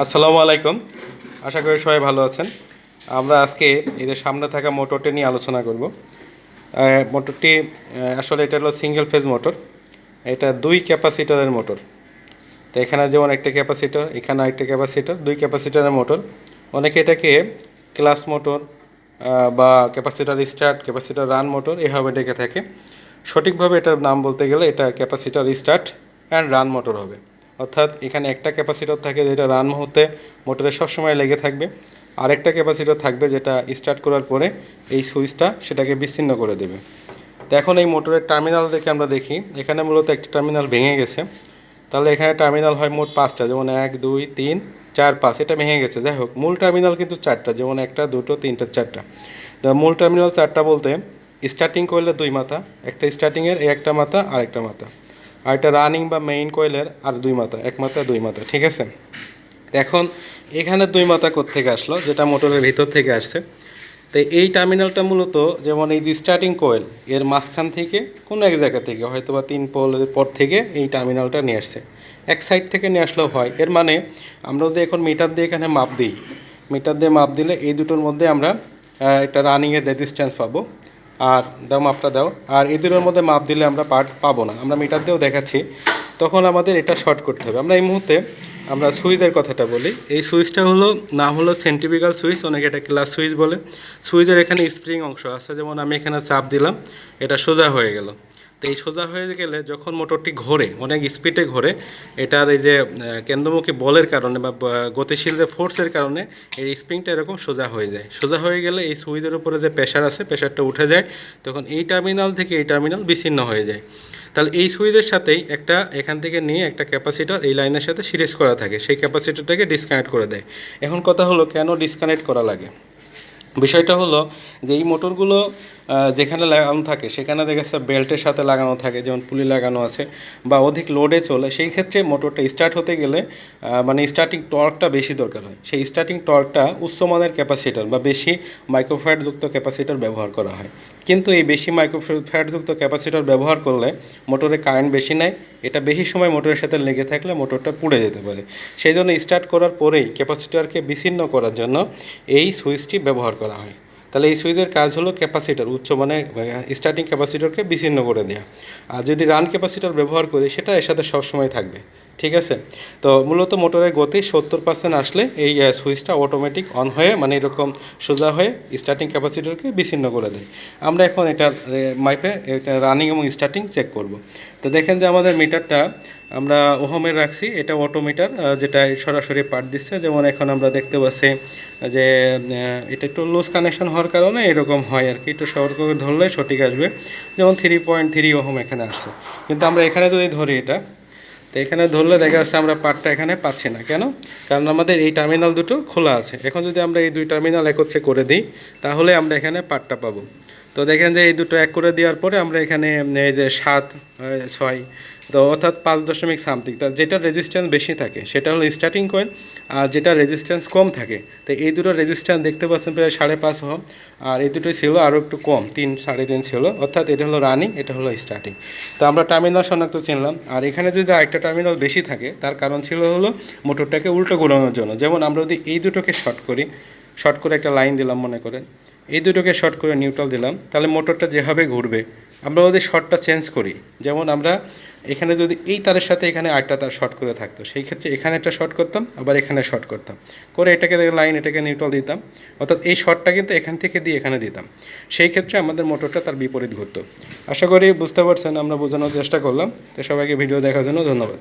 আসসালামু আলাইকুম। আশা করি সবাই ভালো আছেন। আমরা আজকে এদের সামনে থাকা মোটরটি নিয়ে আলোচনা করব। মোটরটি আসলে এটা হলো সিঙ্গেল ফেজ মোটর। এটা 2 ক্যাপাসিটরের মোটর। তো এখানে যেমন একটা ক্যাপাসিটর, এখানে একটা ক্যাপাসিটর, 2 ক্যাপাসিটরের মোটর। অনেকে এটাকে ক্লাস মোটর বা capacitor start, capacitor run motor এভাবে ডেকে থাকে। সঠিকভাবে এটার নাম বলতে গেলে এটা capacitor start and run motor হবে। অর্থাৎ এখানে একটা ক্যাপাসিটর থাকে যেটা রান মুহূর্তে মোটরে সবসময় লেগে থাকবে, আরেকটা ক্যাপাসিটর থাকবে যেটা স্টার্ট করার পরে এই সুইচটা সেটাকে বিচ্ছিন্ন করে দেবে। তো এখন এই মোটরের টার্মিনাল দেখে আমরা দেখি এখানে মূলত একটা টার্মিনাল ভেঙে গেছে। তাহলে এখানে টার্মিনাল হয় মোট 5টা, যেমন 1 2 3 4 5, এটা ভেঙে গেছে। যাই হোক, মূল টার্মিনাল কিন্তু 4টা, যেমন 1 2 3 4টা। তো মূল টার্মিনাল 4টা বলতে স্টার্টিং কয়েলের 2 মাথা, একটা স্টার্টিংয়ের একটা মাথা আর একটা মাথা, আর একটা রানিং বা মেইন কয়েলের আর 2 মাথা, এক মাথা 2 মাথা, ঠিক আছে। এখন এখানে 2 মাথা কোত্থেকে আসলো, যেটা মোটরের ভিতর থেকে আসছে। তো এই টার্মিনালটা মূলত যেমন এই যে স্টার্টিং কয়েল এর মাঝখান থেকে কোনো এক জায়গা থেকে হয়তো বা 3 পোলের পর থেকে এই টার্মিনালটা নিয়ে আসছে। এক সাইড থেকে নিয়ে আসলেও হয়। এর মানে আমরা যদি এখন মিটার দিয়ে এখানে মাপ দিই, মিটার দিয়ে মাপ দিলে এই দুটোর মধ্যে আমরা একটা রানিংয়ের রেজিস্ট্যান্স পাবো। আর দাও মাপটা দাও। আর এই দুটোর মধ্যে মাপ দিলে আমরা পার্ট পাবো না। আমরা মিটার দিয়েও দেখাচ্ছি, তখন আমাদের এটা শর্ট করতে হবে। আমরা এই মুহূর্তে আমরা সুইচের কথাটা বলি। এই সুইচটা হলো নাম হলো সেন্ট্রিফিউগাল সুইচ, অনেকে এটা ক্লাস সুইচ বলে। সুইচের এখানে স্প্রিং অংশ আছে, যেমন আমি এখানে চাপ দিলাম, এটা সোজা হয়ে গেল। তো এই সোজা হয়ে গেলে যখন মোটরটি ঘোরে, অনেক স্পিডে ঘোরে, এটার এই যে কেন্দ্রমুখী বলের কারণে বা গতিশীল যে ফোর্সের কারণে এই স্প্রিংটা এরকম সোজা হয়ে যায়। সোজা হয়ে গেলে এই সুইচের উপরে যে প্রেশার আছে, প্রেশারটা উঠে যায়, তখন এই টার্মিনাল থেকে এই টার্মিনাল বিচ্ছিন্ন হয়ে যায়। তাহলে এই সুইচের সাথেই একটা এখান থেকে নিয়ে একটা ক্যাপাসিটর এই লাইনের সাথে সিরিজ করা থাকে, সেই ক্যাপাসিটরটাকে ডিসকানেক্ট করে দেয়। এখন কথা হলো কেন ডিসকানেক্ট করা লাগে। বিষয়টা হলো যে এই মোটরগুলো যেখানে লাগানো থাকে সেখানে দেখা যাচ্ছে বেল্টের সাথে লাগানো থাকে, যেমন পুলি লাগানো আছে, বা অধিক লোডে চলে। সেই ক্ষেত্রে মোটরটা স্টার্ট হতে গেলে মানে স্টার্টিং টর্কটা বেশি দরকার হয়। সেই স্টার্টিং টর্কটা উচ্চমানের ক্যাপাসিটর বা বেশি মাইক্রোফ্যাটযুক্ত ক্যাপাসিটর ব্যবহার করা হয়। কিন্তু এই বেশি মাইক্রোফ্যাটযুক্ত ক্যাপাসিটর ব্যবহার করলে মোটরে কারেন্ট বেশি নেয়, এটা বেশি সময় মোটরের সাথে লেগে থাকলে মোটরটা পুড়ে যেতে পারে। সেই জন্য স্টার্ট করার পরেই ক্যাপাসিটরকে বিচ্ছিন্ন করার জন্য এই সুইচটি ব্যবহার করা হয়। তাহলে এই সুইচের কাজ হলো ক্যাপাসিটর উচ্চ মানে স্টার্টিং ক্যাপাসিটরকে বিচ্ছিন্ন করে দেওয়া। আর যদি রান ক্যাপাসিটর ব্যবহার করি সেটা এর সাথে সবসময় থাকবে, ঠিক আছে। তো মূলত মোটরের গতি 70% আসলে এই সুইচটা অটোমেটিক অন হয়ে মানে এরকম সোজা হয়ে স্টার্টিং ক্যাপাসিটরকে বিচ্ছিন্ন করে দেয়। আমরা এখন এটা মাইপে এটা রানিং এবং স্টার্টিং চেক করব। তো দেখেন যে আমাদের মিটারটা আমরা ওহমের রাখছি, এটা অটোমিটার, যেটা সরাসরি পার্ট দিচ্ছে। যেমন এখন আমরা দেখতে পাচ্ছি যে এটা একটু লুজ কানেকশন হওয়ার কারণে এরকম হয় আর কি, একটু সতর্ক করে ধরলে সঠিক আসবে। যেমন 3.3 ওহম এখানে আসছে, কিন্তু আমরা এখানে যদি ধরি এটা, তো এখানে ধরলে দেখা যাচ্ছে আমরা পার্টটা এখানে পাচ্ছি না। কেন? কারণ আমাদের এই টার্মিনাল দুটো খোলা আছে। এখন যদি আমরা এই 2 টার্মিনাল একত্রে করে দিই তাহলে আমরা এখানে পার্টটা পাবো। তো দেখেন যে এই দুটো এক করে দেওয়ার পরে আমরা এখানে এই যে 7 6, তো অর্থাৎ 5 সামথিং, তা যেটা রেজিস্ট্যান্স বেশি থাকে সেটা হলো স্টার্টিং কয়েল, আর যেটা রেজিস্ট্যান্স কম থাকে, তো এই দুটো রেজিস্ট্যান্স দেখতে পাচ্ছেন প্রায় 5.5 ওহম, আর এই দুটোই ছিল আরও একটু কম, 3 3.5 ছিল। অর্থাৎ এটা হলো রানিং, এটা হলো স্টার্টিং। তো আমরা টার্মিনাল শনাক্ত চিনলাম। আর এখানে যদি আরেকটা টার্মিনাল বেশি থাকে তার কারণ ছিল হলো মোটরটাকে উল্টো ঘোরানোর জন্য। যেমন আমরা যদি এই দুটোকে শর্ট করি, শর্ট করে একটা লাইন দিলাম মনে করেন, এই দুটোকে শর্ট করে নিউট্রাল দিলাম, তাহলে মোটরটা যেভাবে ঘুরবে, আমরা যদি শর্টটা চেঞ্জ করি, যেমন আমরা এখানে যদি এই তারের সাথে এখানে আরেকটা তার শর্ট করে থাকতো, সেই ক্ষেত্রে এখানে একটা শর্ট করতাম, আবার এখানে শর্ট করতাম, করে এটাকে লাইন, এটাকে নিউট্রাল দিতাম। অর্থাৎ এই শর্টটা কিন্তু এখান থেকে দিয়ে এখানে দিতাম, সেই ক্ষেত্রে আমাদের মোটরটা তার বিপরীত ঘুরতো। আশা করি বুঝতে পারছেন, আমরা বোঝানোর চেষ্টা করলাম। তো সবাইকে ভিডিও দেখার জন্য ধন্যবাদ।